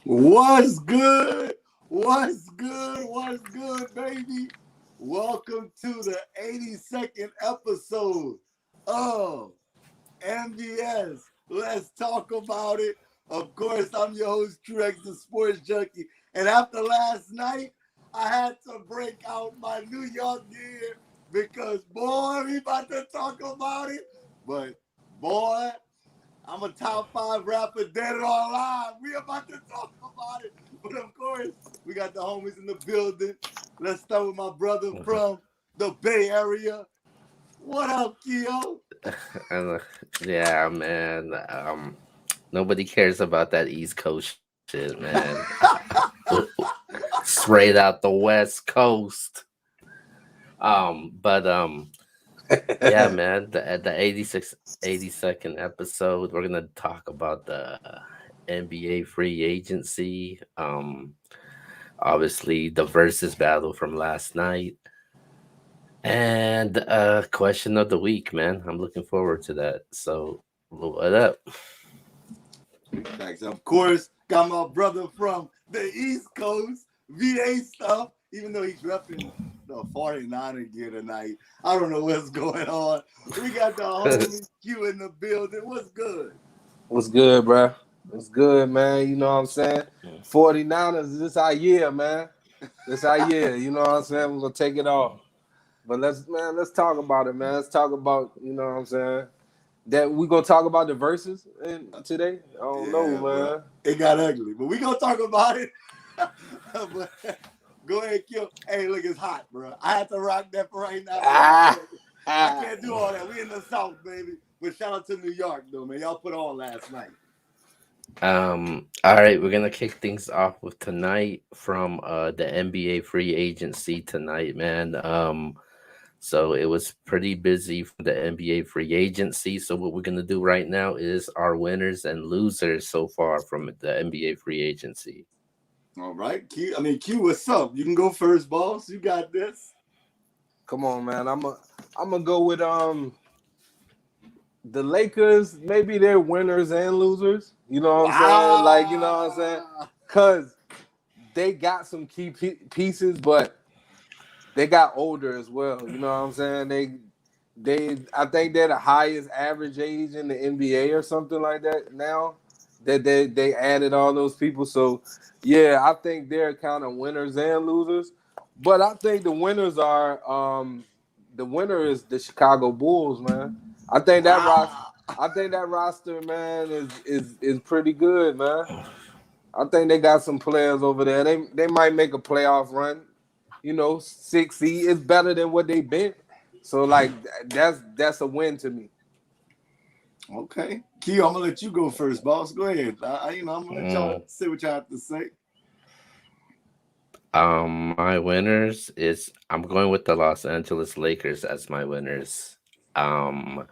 What's good? What's good? What's good, baby? Welcome to the 82nd episode of MBS. Let's talk about it. Of course, I'm your host, Truex, the Sports Junkie. And after last night, I had to break out my New York gear because, boy, we about to talk about it. But, boy, I'm a top 5 rapper dead or alive. We about to talk about it. But of course, we got the homies in the building. Let's start with my brother from the Bay Area. What up, Keo? And, yeah, man. Nobody cares about that East Coast shit, man. Straight out the West Coast. But yeah, man. The 82nd episode, we're gonna talk about the NBA free agency. Obviously the versus battle from last night. And question of the week, man. I'm looking forward to that. So, what up? Thanks. Of course, got my brother from the East Coast, VA stuff, even though he's repping the 49er gear tonight. I don't know what's going on. We got the homie Q in the building. What's good? What's good, bro? What's good, man? You know what I'm saying? 49ers, this our year, man. This our year. You know what I'm saying? We're gonna take it off. But let's talk about it, man. Let's talk about, you know what I'm saying? That we gonna talk about the verses today? I don't know, man. Bro. It got ugly, but we gonna talk about it. But, go ahead, Q. Hey, look, it's hot, bro. I had to rock that for right now. I can't do all that. We in the South, baby. But shout out to New York, though, man. Y'all put on last night. All right, we're gonna kick things off with tonight from the NBA free agency tonight, man. So it was pretty busy for the NBA free agency. So what we're gonna do right now is our winners and losers so far from the NBA free agency. All right, Q. Q, what's up? You can go first, boss. You got this. Come on, man. I'm gonna go with the Lakers. Maybe they're winners and losers. You know what I'm saying? Like, you know what I'm saying? Cause they got some key pieces, but they got older as well. You know what I'm saying? I think they're the highest average age in the NBA or something like that now. That they added all those people. So yeah, I think they're kind of winners and losers. But I think the winners are the winner is the Chicago Bulls, man. I think that roster, man, is pretty good, man. I think they got some players over there. They might make a playoff run. You know, 6 seed is better than what they've been. So like that's a win to me. Okay, Q, I'm gonna let you go first, boss. Go ahead. I'm gonna let y'all say what y'all have to say. My winners is I'm going with the Los Angeles Lakers as my winners. Um,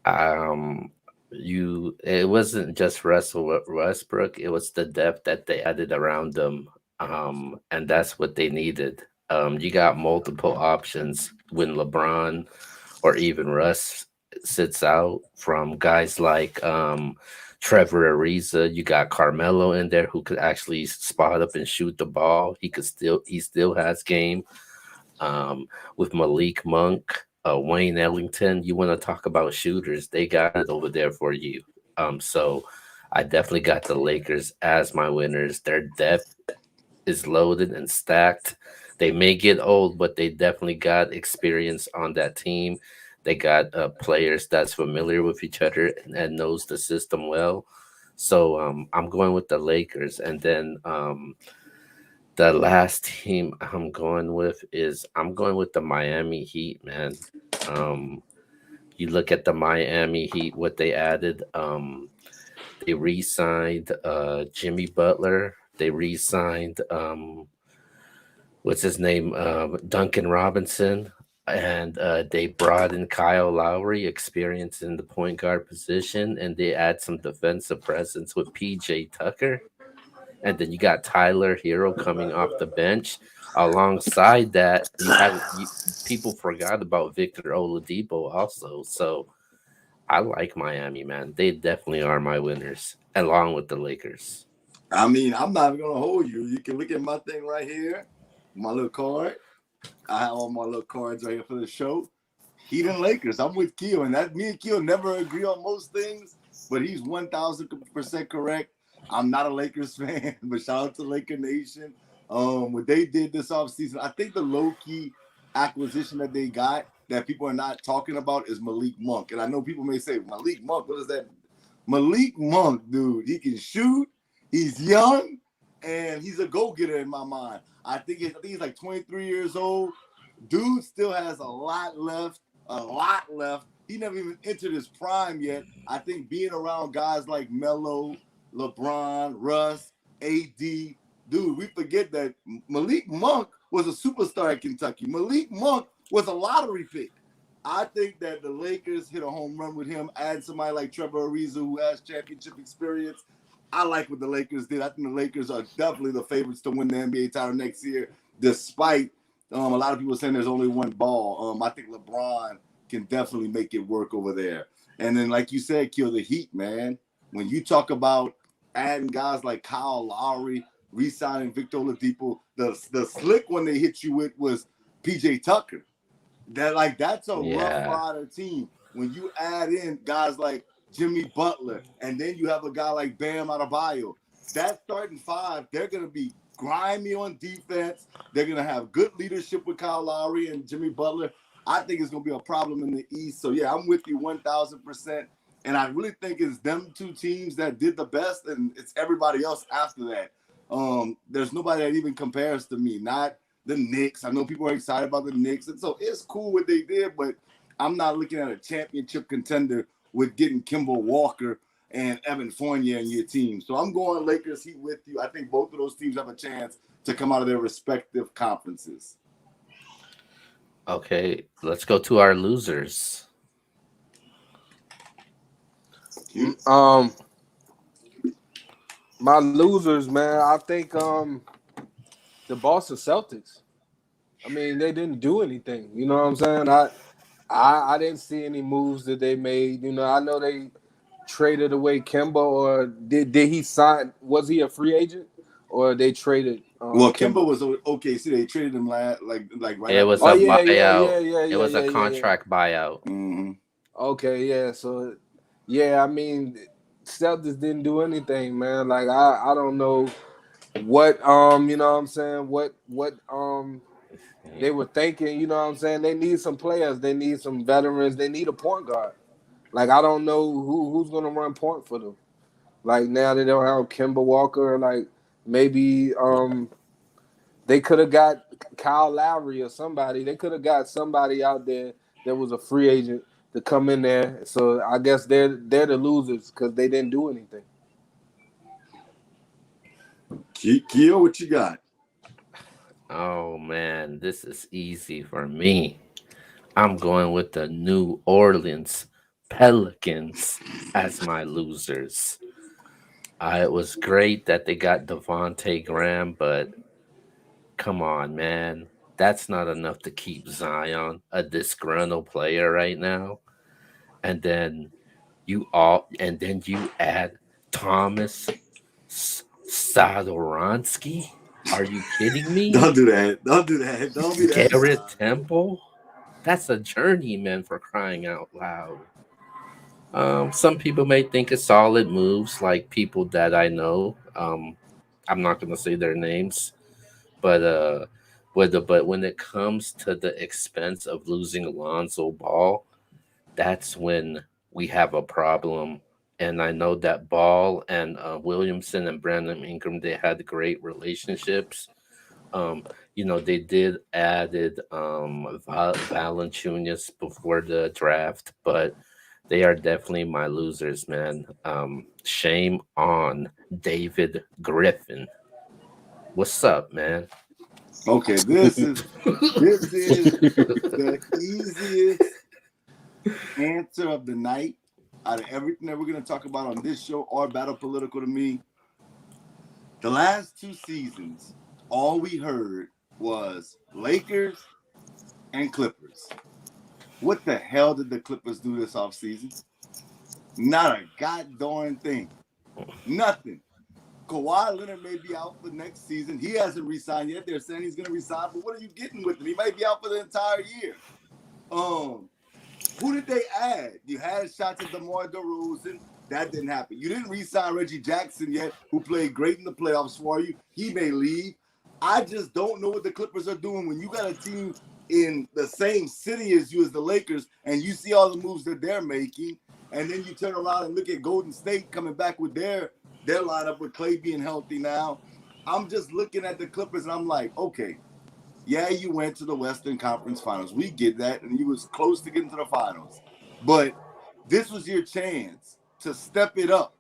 um, it wasn't just Russell Westbrook; it was the depth that they added around them. And that's what they needed. You got multiple options when LeBron or even Russ sits out from guys like Trevor Ariza. You got Carmelo in there who could actually spot up and shoot the ball. He still has game. With Malik Monk, Wayne Ellington. You want to talk about shooters? They got it over there for you. So I definitely got the Lakers as my winners. Their depth is loaded and stacked. They may get old, but they definitely got experience on that team. They got players that's familiar with each other and knows the system well. So I'm going with the Lakers, and then the last team I'm going with the Miami Heat, man. Um, you look at the Miami Heat, what they added. They re-signed Jimmy Butler. They re-signed what's his name, Duncan Robinson, and they brought in Kyle Lowry, experience in the point guard position, and they add some defensive presence with PJ Tucker, and then you got Tyler Hero coming off the bench. Alongside that, people forgot about Victor Oladipo also. So I like Miami, man. They definitely are my winners, along with the Lakers. I mean, I'm not even gonna hold you. You can look at my thing right here, my little card. I have all my little cards right here for the show. Heat and Lakers. I'm with Keo, and that me and Keo never agree on most things, but he's 1,000% correct. I'm not a Lakers fan, but shout out to Laker Nation. What they did this offseason, I think the low-key acquisition that they got that people are not talking about is Malik Monk. And I know people may say, Malik Monk, what is that? Malik Monk, dude, he can shoot, he's young, and he's a go-getter in my mind. I think he's like 23 years old. Dude still has a lot left. He never even entered his prime yet. I think being around guys like Melo, LeBron, Russ, AD, dude, we forget that Malik Monk was a superstar at Kentucky. Malik Monk was a lottery pick. I think that the Lakers hit a home run with him, add somebody like Trevor Ariza who has championship experience. I like what the Lakers did. I think the Lakers are definitely the favorites to win the NBA title next year, despite a lot of people saying there's only one ball. I think LeBron can definitely make it work over there. And then, like you said, kill the Heat, man. When you talk about adding guys like Kyle Lowry, re-signing Victor Oladipo, the slick one they hit you with was PJ Tucker. That's a rough rider team. When you add in guys like Jimmy Butler, and then you have a guy like Bam Adebayo, that starting five, they're going to be grimy on defense. They're going to have good leadership with Kyle Lowry and Jimmy Butler. I think it's going to be a problem in the East. So, yeah, I'm with you 1,000%. And I really think it's them two teams that did the best, and it's everybody else after that. There's nobody that even compares to me, not the Knicks. I know people are excited about the Knicks. And so it's cool what they did, but I'm not looking at a championship contender with getting Kemba Walker and Evan Fournier in your team. So I'm going Lakers Heat with you. I think both of those teams have a chance to come out of their respective conferences. Okay, let's go to our losers. My losers, man, I think the Boston Celtics. I mean, they didn't do anything. You know what I'm saying? I didn't see any moves that they made. You know, I know they traded away Kemba, or did he sign? Was he a free agent, or they traded? Well, Kemba was okay. See, they traded him right. It was a buyout. It was a contract buyout. Mm-hmm. Okay, yeah. So, yeah, I mean, Celtics didn't do anything, man. Like I don't know what you know what I'm saying, what they were thinking, you know what I'm saying? They need some players, they need some veterans, they need a point guard. Like I don't know who's gonna run point for them. Like now they don't have Kemba Walker, like maybe they could have got Kyle Lowry or somebody. They could have got somebody out there that was a free agent to come in there. So I guess they're the losers because they didn't do anything. Keo, what you got? Oh man, this is easy for me. I'm going with the New Orleans Pelicans as my losers. It was great that they got Devontae Graham, but come on, man. That's not enough to keep Zion a disgruntled player right now. And then you add Thomas Sadoronsky. Are you kidding me? Don't do that. Don't do that. Don't be that. Garrett Temple? That's a journeyman, for crying out loud. Some people may think it's solid moves, like people that I know. I'm not gonna say their names, but when it comes to the expense of losing Alonzo Ball, that's when we have a problem. And I know that Ball and Williamson and Brandon Ingram, they had great relationships. They did added Valanciunas before the draft, but they are definitely my losers, man. Shame on David Griffin. What's up, man? Okay, this is the easiest answer of the night out of everything that we're going to talk about on this show or Battle Political to me. The last two seasons, all we heard was Lakers and Clippers. What the hell did the Clippers do this offseason? Not a goddamn thing. Nothing. Kawhi Leonard may be out for next season. He hasn't re-signed yet. They're saying he's going to re-sign, but what are you getting with him? He might be out for the entire year. Who did they add? You had shots at DeMar DeRozan. That didn't happen. You didn't re-sign Reggie Jackson yet, who played great in the playoffs for you. He may leave. I just don't know what the Clippers are doing when you got a team in the same city as you as the Lakers, and you see all the moves that they're making, and then you turn around and look at Golden State coming back with their lineup with Clay being healthy now. I'm just looking at the Clippers, and I'm like, okay, yeah, you went to the Western Conference Finals. We get that, and you was close to getting to the finals. But this was your chance to step it up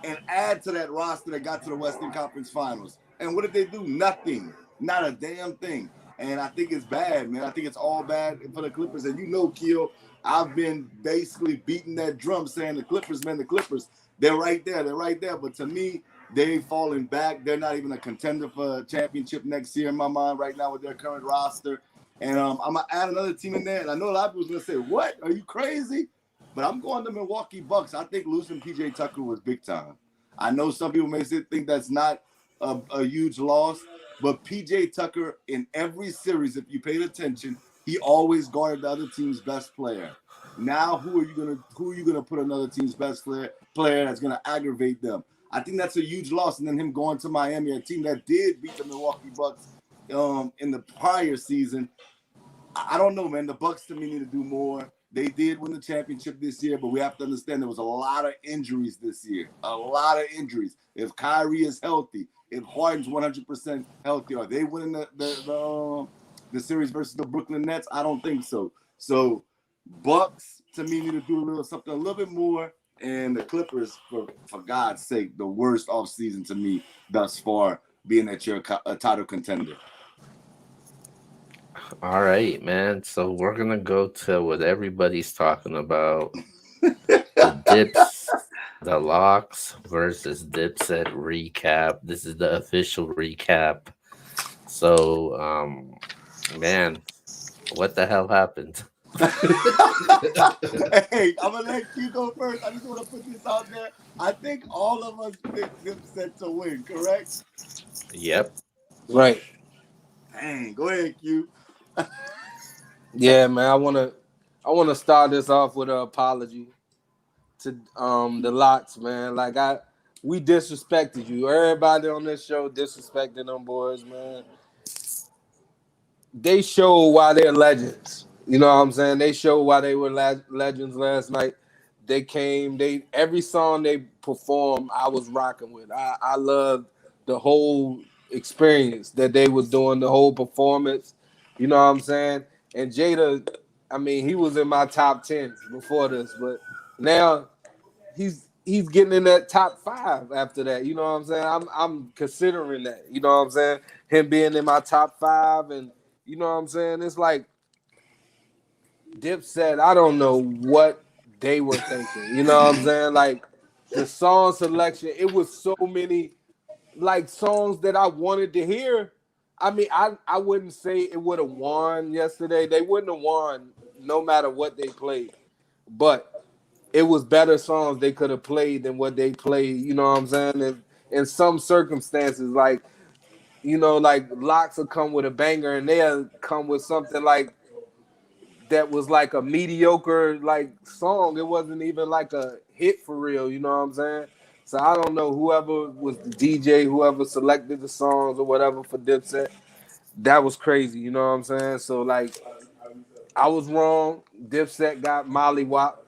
and add to that roster that got to the Western Conference Finals. And what did they do? Nothing. Not a damn thing. And I think it's bad, man. I think it's all bad for the Clippers. And you know, Keel, I've been basically beating that drum saying the Clippers, man, the Clippers, they're right there. They're right there. But to me, they've fallen back. They're not even a contender for a championship next year in my mind right now with their current roster. And I'm going to add another team in there. And I know a lot of people are going to say, what? Are you crazy? But I'm going to Milwaukee Bucks. I think losing P.J. Tucker was big time. I know some people may think that's not a huge loss, but P.J. Tucker in every series, if you paid attention, he always guarded the other team's best player. Now, who are you gonna put another team's best player that's gonna aggravate them? I think that's a huge loss. And then him going to Miami, a team that did beat the Milwaukee Bucks in the prior season. I don't know, man. The Bucks to me need to do more. They did win the championship this year, but we have to understand there was a lot of injuries this year. A lot of injuries. If Kyrie is healthy, if Harden's 100% healthy, are they winning the series versus the Brooklyn Nets? I don't think so. So Bucks to me need to do something a little bit more. And the Clippers, for God's sake, the worst offseason to me thus far, being that you're a title contender. All right, man. So we're gonna go to what everybody's talking about: the Dips, the Locks versus Dipset recap. This is the official recap. So, man, what the hell happened? Hey, I'm gonna let you go first. I just want to put this out there. I think all of us picked Dipset to win, correct? Yep. Right. Dang, go ahead, Q. Yeah, man. I wanna start this off with an apology to the Lots, man. Like we disrespected you. Everybody on this show disrespected them boys, man. They showed why they're legends. You know what I'm saying? They showed why they were legends last night. They came, every song they performed, I was rocking with. I loved the whole experience that they was doing, the whole performance. You know what I'm saying? And Jada, I mean, he was in my top 10 before this, but now he's getting in that top 5 after that. You know what I'm saying? I'm considering that. You know what I'm saying? Him being in my top 5, and you know what I'm saying? It's like Dipset, I don't know what they were thinking. You know what I'm saying? Like the song selection, it was so many like songs that I wanted to hear. I mean, I wouldn't say it would have won yesterday. They wouldn't have won no matter what they played. But it was better songs they could have played than what they played. You know what I'm saying? And in some circumstances, like, you know, like Locks will come with a banger and they'll come with something like that was like a mediocre like song. It wasn't even like a hit for real, you know what I'm saying? So I don't know, whoever was the DJ, whoever selected the songs or whatever for Dipset, that was crazy, you know what I'm saying? So like I was wrong. Dipset got Molly Wop.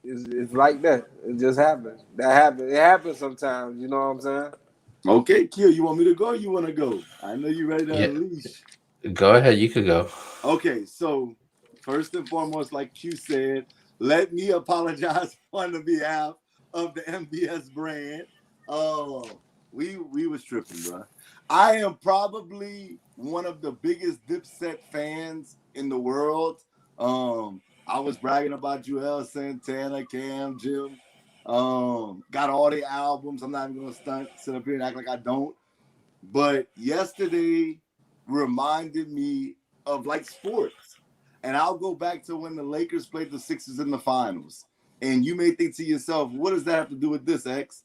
It's like that. It just happens. That happens. It happens sometimes, you know what I'm saying? Okay, Q, you want me to go or you want to go? I know you're ready to Yeah. unleash. Go ahead. You could go. Okay, so first and foremost, like Q said, let me apologize on the behalf of the MBS brand. Oh, we was tripping, bro. I am probably one of the biggest Dipset fans in the world. I was bragging about Joel Santana, Cam, Jim. Got all the albums. I'm not even gonna sit up here and act like I don't. But yesterday reminded me of like sports. And I'll go back to when the Lakers played the Sixers in the finals. And you may think to yourself, what does that have to do with this, X?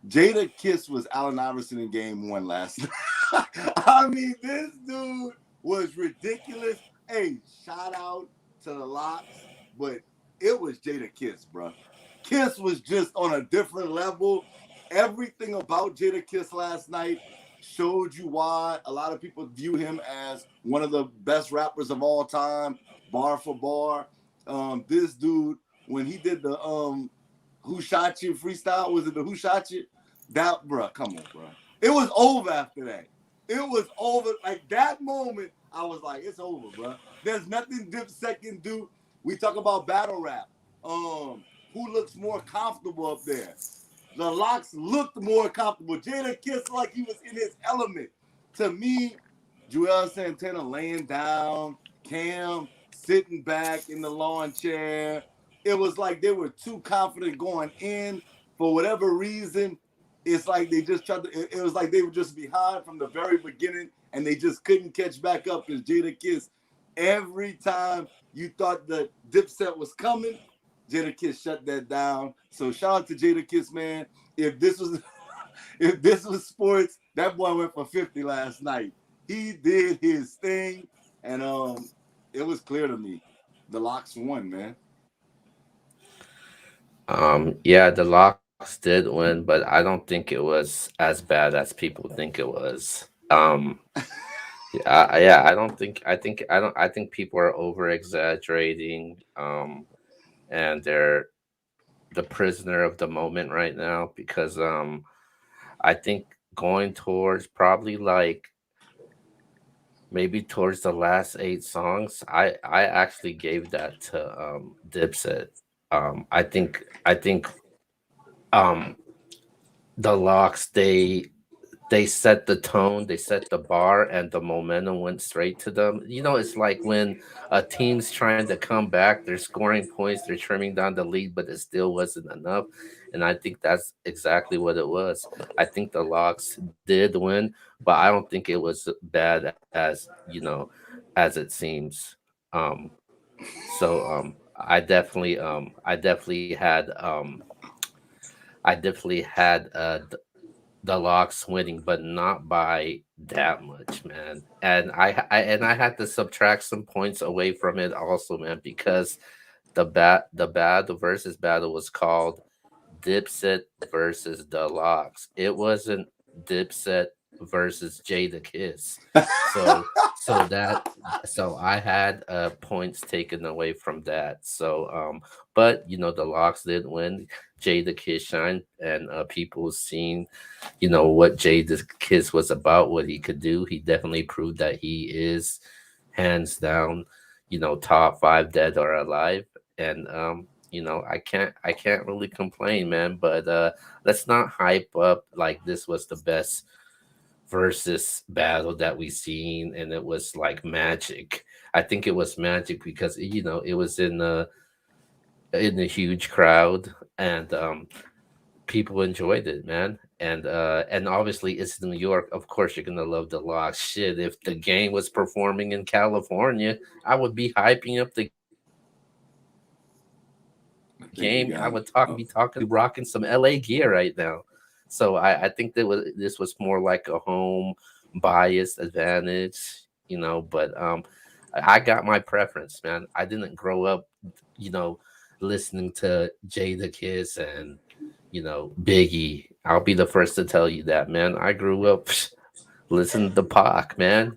Jada Kiss was Allen Iverson in game 1 last night. I mean, this dude was ridiculous. Hey, shout out to the Locks, but it was Jada Kiss, bro. Kiss was just on a different level. Everything about Jada Kiss last night showed you why a lot of people view him as one of the best rappers of all time, bar for bar. This dude, when he did the Who Shot You freestyle, was it the Who Shot You? That, bro, come on, bro. It was over after that. It was over. Like that moment, I was like, it's over, bro. There's nothing Dipset can do. We talk about battle rap. Who looks more comfortable up there? The Locks looked more comfortable. Jada Kiss like he was in his element. To me, Joel Santana laying down, Cam sitting back in the lawn chair. It was like they were too confident going in. For whatever reason, it's like they just tried to, it was like they were just behind from the very beginning and they just couldn't catch back up because Jada Kiss, every time you thought the Dipset was coming, Jada Kiss shut that down. So shout out to Jada Kiss, man. If this was sports, that boy went for 50 last night. He did his thing, and it was clear to me. The Locks won, man. Yeah, the Locks did win, but I don't think it was as bad as people think it was. Yeah, I think people are over exaggerating. And they're the prisoner of the moment right now because I think going towards probably like maybe towards the last 8 songs, I actually gave that to Dipset. I think um the Locks they set the tone, they set the bar, and the momentum went straight to them. You know, it's like when a team's trying to come back, they're scoring points, they're trimming down the lead, but it still wasn't enough. And I think that's exactly what it was. I think the Locks did win, but I don't think it was bad as it seems. Um, I definitely had the Locks winning, but not by that much, man. And I had to subtract some points away from it also, man, because the battle versus battle was called Dipset versus the Locks. It wasn't Dipset versus Jada Kiss. So so that so I had points taken away from that. But the Locks did win. Jada Kiss shined, and people seen what Jada Kiss was about, what he could do. He definitely proved that he is hands down, top 5 dead or alive. And I can't really complain, man. But let's not hype up like this was the best versus battle that we seen, and it was like magic. I think it was magic because it was in a huge crowd, and people enjoyed it, man. And obviously it's New York. Of course you're gonna love the Locks. Shit, if the game was performing in California, I would be hyping up the game. I would I be think we talking, got him. be rocking some LA gear right now. So I think this was more like a home biased advantage, but I got my preference, man. I didn't grow up, you know, listening to Jada Kiss and Biggie. I'll be the first to tell you that, man. I grew up listen to Pac, man.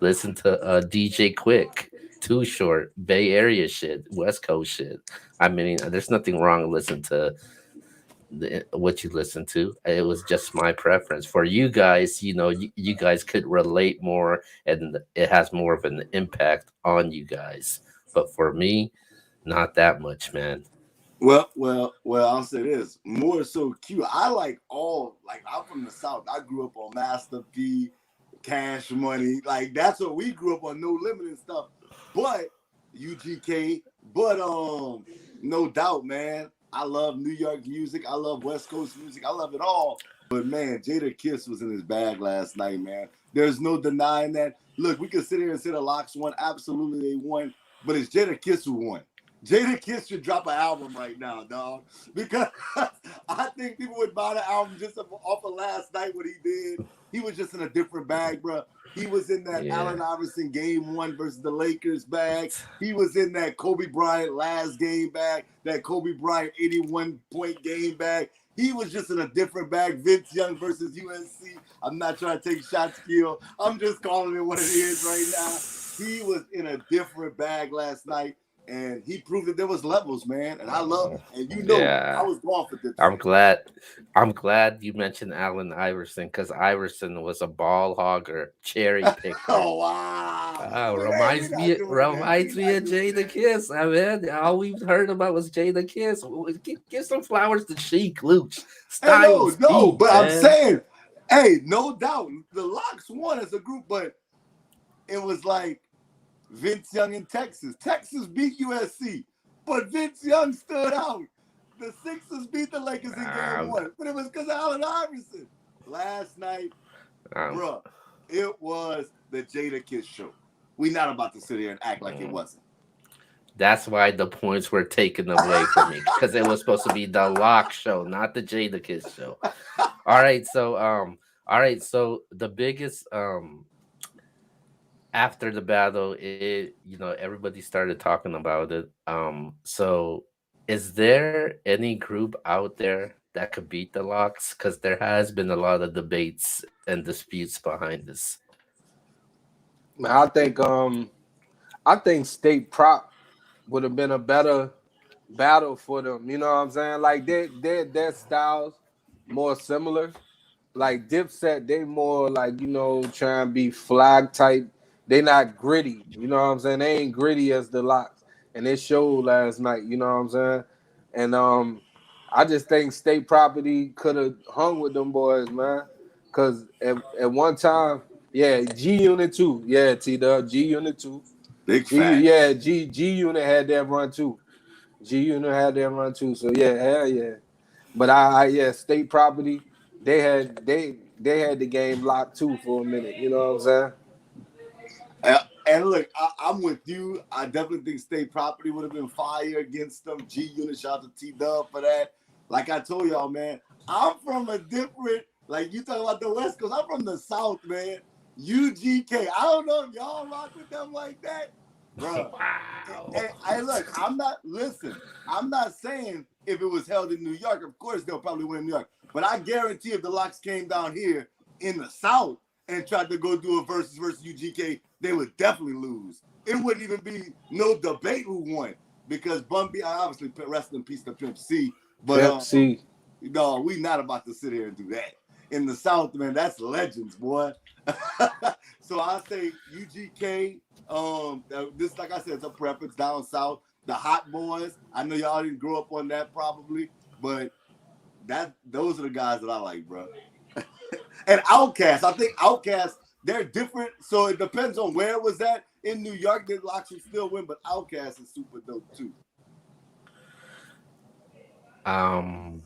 Listen to DJ Quick, Too Short, Bay Area shit, West Coast shit. I mean, there's nothing wrong with listening to what you listen to. It was just my preference. For you guys, you guys could relate more, and it has more of an impact on you guys. But for me, not that much, man. Well, I'll say this. More so Q. I like I'm from the South. I grew up on Master P, Cash Money. Like that's what we grew up on, No Limit and stuff. But UGK, but no doubt, man. I love New York music. I love West Coast music. I love it all. But man, Jada Kiss was in his bag last night, man. There's no denying that. Look, we can sit here and say the Locks won. Absolutely, they won. But it's Jada Kiss who won. Jadakiss should drop an album right now, dog. Because I think people would buy the album just off of last night what he did. He was just in a different bag, bro. He was in that Allen Iverson game 1 versus the Lakers bag. He was in that Kobe Bryant last game bag, that Kobe Bryant 81-point game bag. He was just in a different bag. Vince Young versus UNC. I'm not trying to take shots, Kill. I'm just calling it what it is right now. He was in a different bag last night. And he proved that there was levels, man. And I love, and you know, I was going for this. I'm glad you mentioned Allen Iverson because Iverson was a ball hogger, cherry picker. Oh wow! Oh, reminds me of Jadakiss. I mean, all we've heard about was Jadakiss. Give some flowers to Sheik, Luch. Styles, no, but man. I'm saying, hey, no doubt, the Locks won as a group, but it was like Vince Young in Texas. Texas beat USC, but Vince Young stood out. The Sixers beat the Lakers in game 1, but it was because of Allen Iverson. Last night, bro, it was the Jadakiss show. We not about to sit here and act like it wasn't. That's why the points were taken away from me because it was supposed to be the Lock show, not the Jadakiss show. All right, so the biggest after the battle, everybody started talking about it. So is there any group out there that could beat the Locks? Because there has been a lot of debates and disputes behind this. I think State Prop would have been a better battle for them. You know what I'm saying? Like their styles more similar. Like Dipset, they more like, trying to be flag type. They not gritty. You know what I'm saying? They ain't gritty as the Locks. And it showed last night, you know what I'm saying? And I just think State Property could have hung with them boys, man. Cause at one time, G Unit 2. Yeah, T-Dub, G Unit 2. Big facts. Yeah, G Unit had that run too. So yeah, hell yeah. But State Property, they had the game locked too for a minute. You know what I'm saying? And look, I'm with you. I definitely think State Property would have been fire against them. G Unit, shout out to T-Dub for that. Like I told y'all, man, I'm from a different, like you talking about the West Coast, I'm from the South, man. UGK. I don't know if y'all rock with them like that. Bro. Wow. And look, I'm not saying if it was held in New York, of course they'll probably win in New York. But I guarantee if the Locks came down here in the South and tried to go do a versus UGK, they would definitely lose. It wouldn't even be no debate who won because Bun B, I obviously rest in peace to Pimp C. But no, we not about to sit here and do that. In the South, man, that's legends, boy. So I say UGK. This, like I said, it's a preference down south. The Hot Boys. I know y'all didn't grow up on that probably, but those are the guys that I like, bro. And Outkast. I think Outkast, they're different. So it depends on where it was at. In New York, the Locks would still win, but Outkast is super dope too. I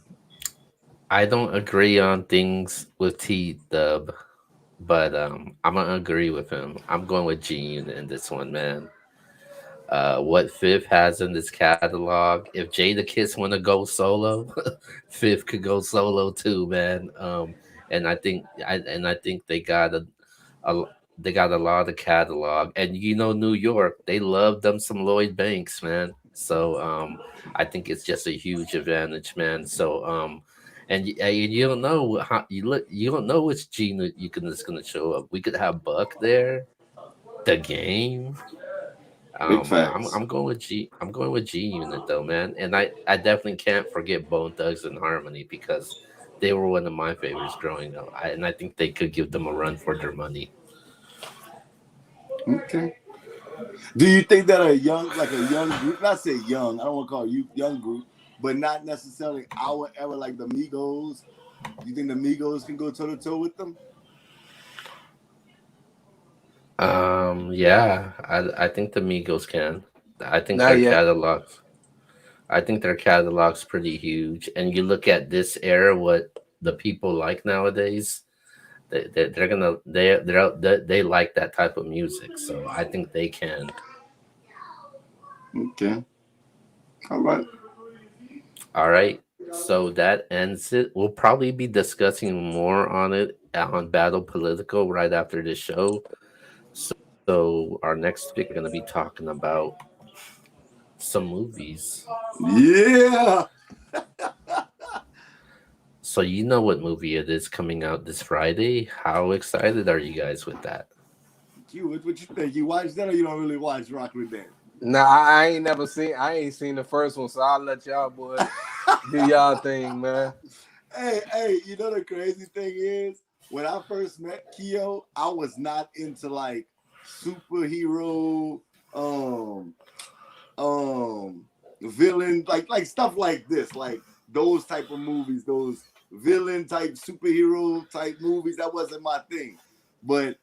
don't agree on things with T-Dub, but I'm gonna agree with him. I'm going with Gene in this one, man. What Fifth has in this catalog, if Jadakiss want to go solo, Fifth could go solo too, man. And I think they got they got a lot of catalog, and New York, they love them some Lloyd Banks, man. So I think it's just a huge advantage, man. So and you don't know how you don't know which gene is gonna show up. We could have Buck there, the game. Big facts. I'm going with G. I'm going with G Unit though, man. And I definitely can't forget Bone Thugs and Harmony because they were one of my favorites growing up. And I think they could give them a run for their money. Okay. Do you think that a young group, not say young, I don't want to call you young group, but not necessarily our era like the Migos, you think the Migos can go toe to toe with them? Yeah, I think the Migos can. I think their catalog's pretty huge. And you look at this era, what the people like nowadays, they like that type of music. So I think they can. Okay. All right. All right. So that ends it. We'll probably be discussing more on it on Battle Political right after the show. So our next week we're gonna be talking about some movies. Yeah. So you know what movie it is coming out this Friday. How excited are you guys with that? Q, what you think? You watch that or you don't really watch Rock with Nah, I ain't seen the first one, so I'll let y'all boys do y'all thing, man. Hey, you know the crazy thing is, when I first met Keo, I was not into like superhero, um, um, villain, like stuff like this, like those type of movies, those villain type superhero type movies. That wasn't my thing, but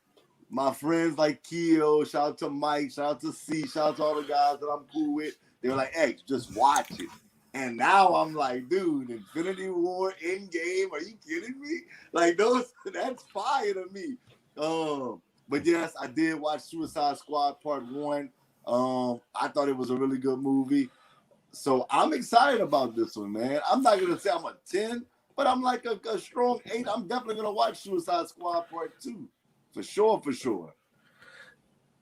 my friends like Keo, shout out to Mike, shout out to C, shout out to all the guys that I'm cool with. They were like, "Hey, just watch it." And now I'm like, dude, Infinity War, Endgame, are you kidding me? Like those, that's fire to me. But yes, I did watch Suicide Squad Part 1. I thought it was a really good movie. So I'm excited about this one, man. I'm not gonna say I'm a 10, but I'm like a strong 8. I'm definitely gonna watch Suicide Squad Part 2. For sure, for sure.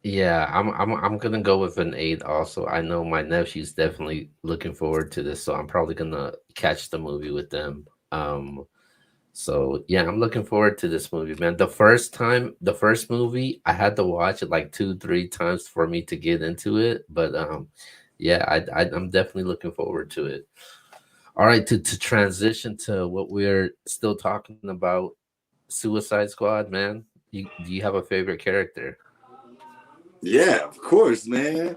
Yeah, I'm gonna go with an 8 also. I know my nephew's definitely looking forward to this, so I'm probably gonna catch the movie with them. So yeah, I'm looking forward to this movie, man. The first movie, I had to watch it like 2, 3 times for me to get into it. But yeah, I'm definitely looking forward to it. All right, to transition to what we're still talking about, Suicide Squad, man. Do you have a favorite character? Yeah, of course, man.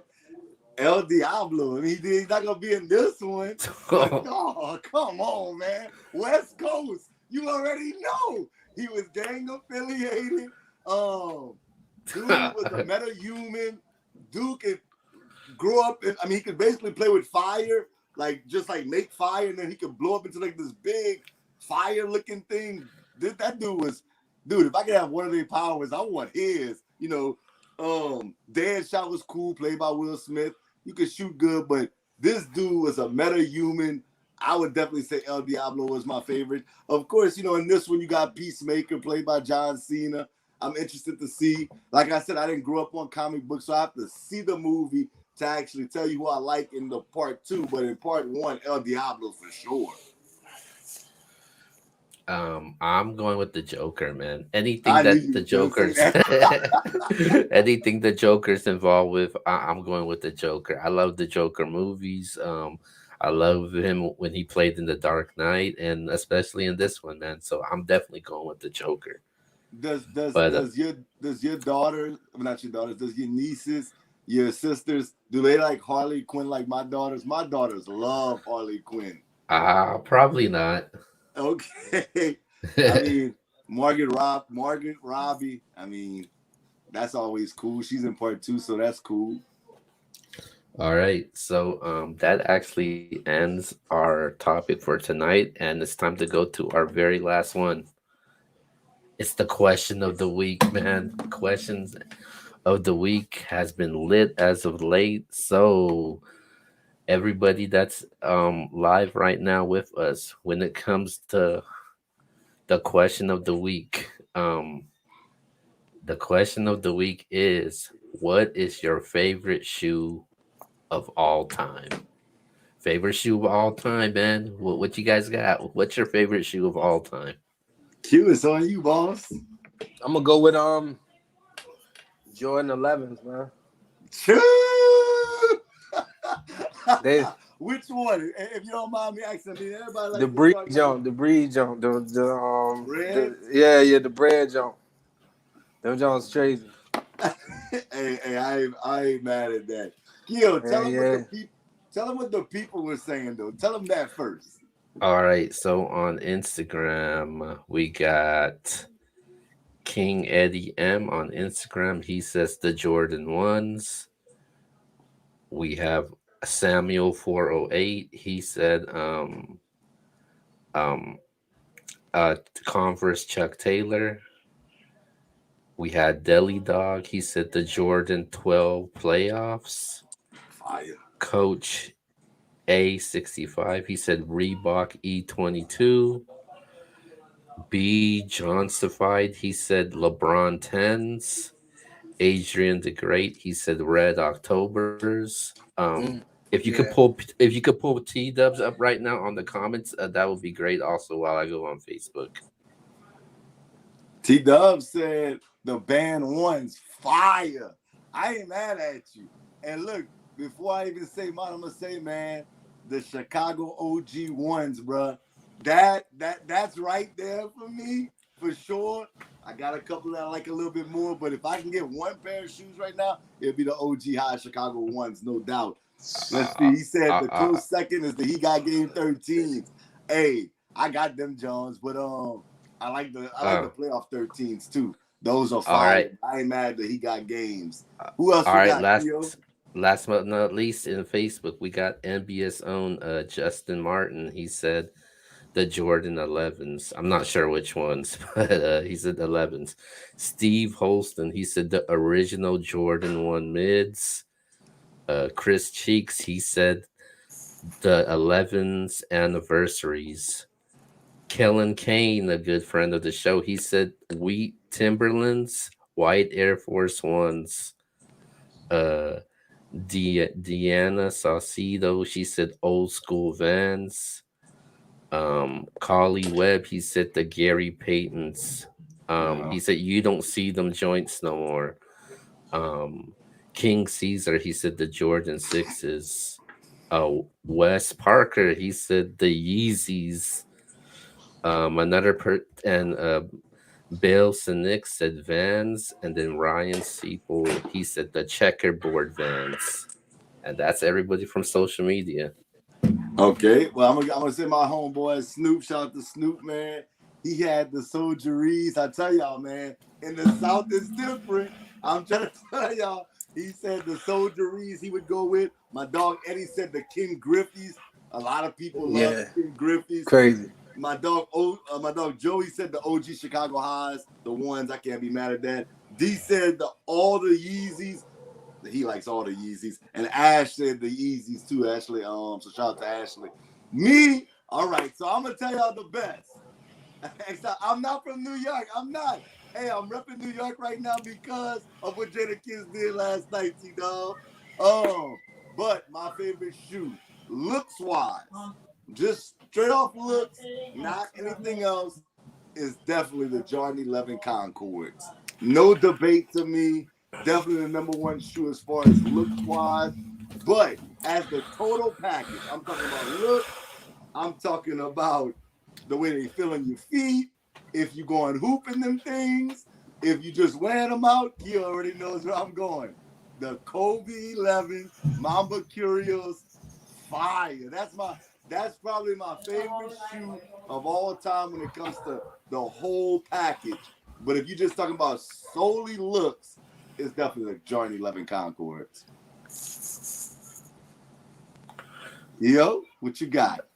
El Diablo. I mean, he's not gonna be in this one, but oh, come on, man. West Coast. You already know he was gang affiliated. Um, Dude was a meta human. Dude could grow up. I mean, he could basically play with fire, like just like make fire, and then he could blow up into like this big fire-looking thing. That dude was, dude. If I could have one of their powers, I want his. Deadshot was cool, played by Will Smith. You could shoot good, but this dude was a meta human. I would definitely say El Diablo was my favorite. Of course, in this one you got Peacemaker, played by John Cena. I'm interested to see. Like I said, I didn't grow up on comic books, so I have to see the movie to actually tell you who I like in the part 2. But in part 1, El Diablo for sure. I'm going with the Joker, man. Anything I knew that you the was gonna say Joker's, that. anything the Joker's involved with, I'm going with the Joker. I love the Joker movies. I love him when he played in The Dark Knight, and especially in this one, man. So I'm definitely going with the Joker. does does But does your does your daughter, not your daughters, does your nieces, your sisters, do they like Harley Quinn like my daughters? My daughters love Harley Quinn. probably not. Okay. I mean, Margaret Robbie. I mean, that's always cool. She's in part 2, so that's cool. All right, so that actually ends our topic for tonight, and it's time to go to our very last one. It's the question of the week, man. Questions of the week has been lit as of late. So everybody that's live right now with us, when it comes to the question of the week, the question of the week is, what is your favorite shoe of all time? Favorite shoe of all time, man. What you guys got? What's your favorite shoe of all time? Q, it's on you, boss. I'm gonna go with Jordan 11s, man. They Which one? If you don't mind me asking, I mean, everybody the likes to breed start jump, red. yeah, the bread jump. Them Jones crazy. Hey, I ain't mad at that. Gil, Yeah, yeah. tell them what the people were saying though. Tell them that first. All right, so on Instagram, we got King Eddie M on Instagram. He says the Jordan ones. We have Samuel 408. He said um Converse Chuck Taylor. We had Deli Dog. He said the Jordan 12 playoffs. Fire. Coach A65, he said Reebok E22. B Johnstified, he said LeBron 10s. Adrian the Great, he said Red Octobers. Yeah. If you could pull T Dubs up right now on the comments, that would be great. Also, while I go on Facebook. T Dub said the band one's fire. I ain't mad at you. And look, before I even say mine, I'm gonna say, man, the Chicago OG ones, bruh. That's right there for me, for sure. I got a couple that I like a little bit more, but if I can get one pair of shoes right now, it'll be the OG High Chicago ones, no doubt. Let's see. He said the close second is the He Got Game 13s. Hey, I got them Jones, but I like the playoff 13s too. Those are fire. Right. I ain't mad that He Got games. Who else All we right, got, Theo? last but not least, in Facebook, we got NBS own Justin Martin. He said the Jordan 11s. I'm not sure which ones, but he said the 11s. Steve Holston, he said the original Jordan 1 mids. Chris Cheeks, he said the 11s anniversaries. Kellen Kane, a good friend of the show, he said wheat Timberlands, white Air Force Ones. Deanna Saucedo, she said old school Vans. Collie Webb, he said the Gary Paytons. He said you don't see them joints no more. King Caesar, he said the Jordan 6s. Wes Parker, he said the Yeezys. Bill Sinek said Vans, and then Ryan Seaple, he said the checkerboard Vans. And that's everybody from social media. Okay, well, I'm gonna say my homeboy Snoop. Shout out to Snoop, man. He had the soldieries. I tell y'all, man, in the South it's different. I'm trying to tell y'all. He said the soldieries he would go with. My dog Eddie said the Ken Griffey's. A lot of people love the Ken Griffey's. Crazy. My dog Joey said the OG Chicago Highs, the ones. I can't be mad at that. D said all the Yeezys. He likes all the Yeezys. And Ash said the Yeezys too, Ashley. So shout out to Ashley. Me, all right. So I'm gonna tell y'all the best. I'm not from New York. I'm not. Hey, I'm repping New York right now because of what Jada Kiss did last night, T-Dog. But my favorite shoe, looks wise, just straight off looks, not anything else, is definitely the Jordan 11 Concords. No debate to me. Definitely the number one shoe as far as looks wise. But as the total package, I'm talking about looks. I'm talking about the way they feel on your feet. If you going hooping them things, if you just wearing them out, he already knows where I'm going. The Kobe 11 Mamba Curios, fire. That's probably my favorite shoe of all time when it comes to the whole package. But if you're just talking about solely looks, it's definitely the Jordan 11 Concords. Yo, what you got?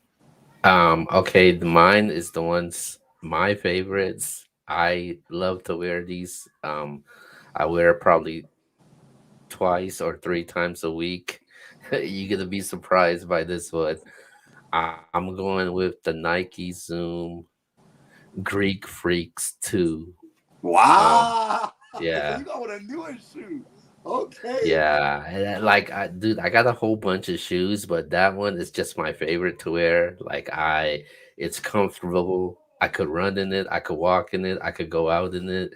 Okay, mine is the ones my favorites. I love to wear these. I wear probably twice or three times a week. You're gonna be surprised by this one. I'm going with the Nike Zoom Greek Freaks 2. Wow. Yeah. So you got with a newer shoe. Okay. Yeah, dude, I got a whole bunch of shoes, but that one is just my favorite to wear. It's comfortable. I could run in it. I could walk in it. I could go out in it.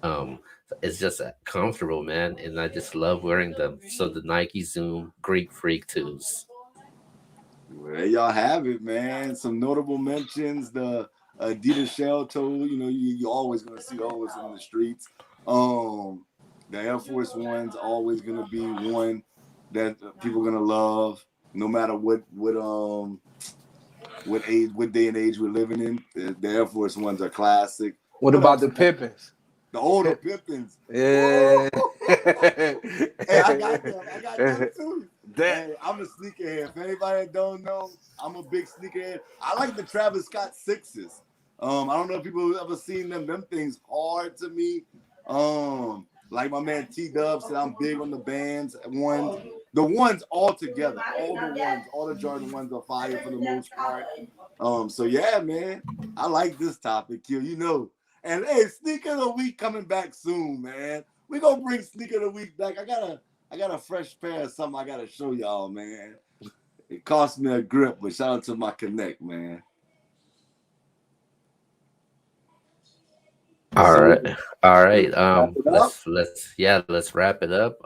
Um, it's just comfortable, man, and I just love wearing them. So the Nike Zoom Greek Freak 2s. Well, there y'all have it, man. Some notable mentions. The Adidas shell toe. You know, you're always gonna see those in the streets. The Air Force One's always gonna be one that people are gonna love, no matter what age, what day and age we're living in. The Air Force Ones are classic. What about the Pippins? The older Pippins. Yeah. Hey, I got them. I got them too. Hey, I'm a sneakerhead. If anybody that don't know, I'm a big sneakerhead. I like the Travis Scott 6s. I don't know if people have ever seen them. Them things hard to me. Like my man T Dub said, I'm big on the bands ones. the ones all together, all the Jordan ones are fire for the most part. So yeah, man, I like this topic, Q. You know, and hey, sneaker of the week coming back soon, man. We gonna bring sneaker of the week back. I got a fresh pair of something I gotta show y'all, man. It cost me a grip, but shout out to my connect, man. All So right, all right. wrap it up. Let's wrap it up.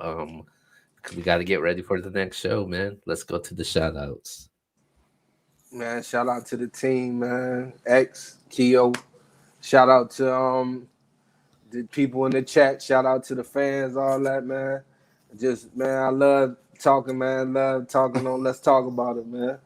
We got to get ready for the next show, man. Let's go to the shout outs. Man, shout out to the team, man. X, Keo. Shout out to the people in the chat. Shout out to the fans, all that, man. Just man, I love talking, man. Love talking on. Let's talk about it, man.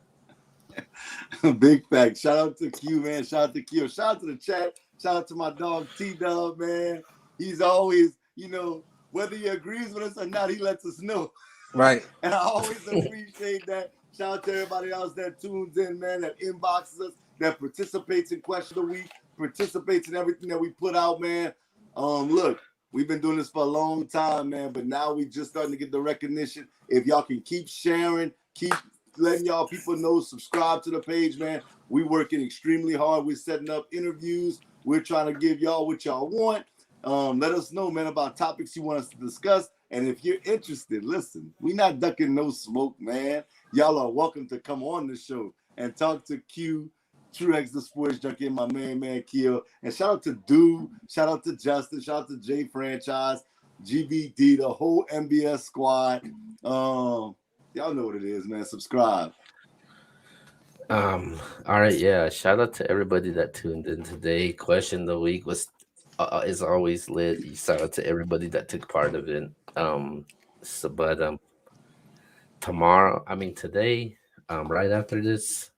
Big fact. Shout out to Q, man. Shout out to Q. Shout out to the chat. Shout out to my dog T-Dub, man. He's always, you know, whether he agrees with us or not, he lets us know. Right. And I always appreciate that. Shout out to everybody else that tunes in, man, that inboxes us, that participates in Question of the Week, participates in everything that we put out, man. Look, we've been doing this for a long time, man, but now we just starting to get the recognition. If y'all can keep sharing, keep letting y'all people know, subscribe to the page, man. We working extremely hard. We're setting up interviews. We're trying to give y'all what y'all want. Let us know, man, about topics you want us to discuss. And if you're interested, listen, we not ducking no smoke, man. Y'all are welcome to come on the show and talk to Q, Truex, the sports junkie, and my man, Keo. And shout out to Do, shout out to Justin, shout out to J Franchise, GBD, the whole MBS squad. Y'all know what it is, man. Subscribe. All right, yeah. Shout out to everybody that tuned in today. Question of the week was is always lit. Shout out to everybody that took part of it. But tomorrow, I mean today, right after this,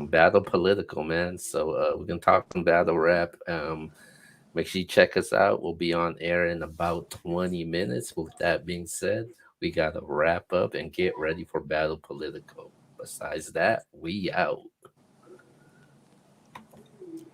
battle political, man. So we can talk some battle rap. Make sure you check us out. We'll be on air in about 20 minutes. With that being said, we gotta wrap up and get ready for battle political. Besides that, we out.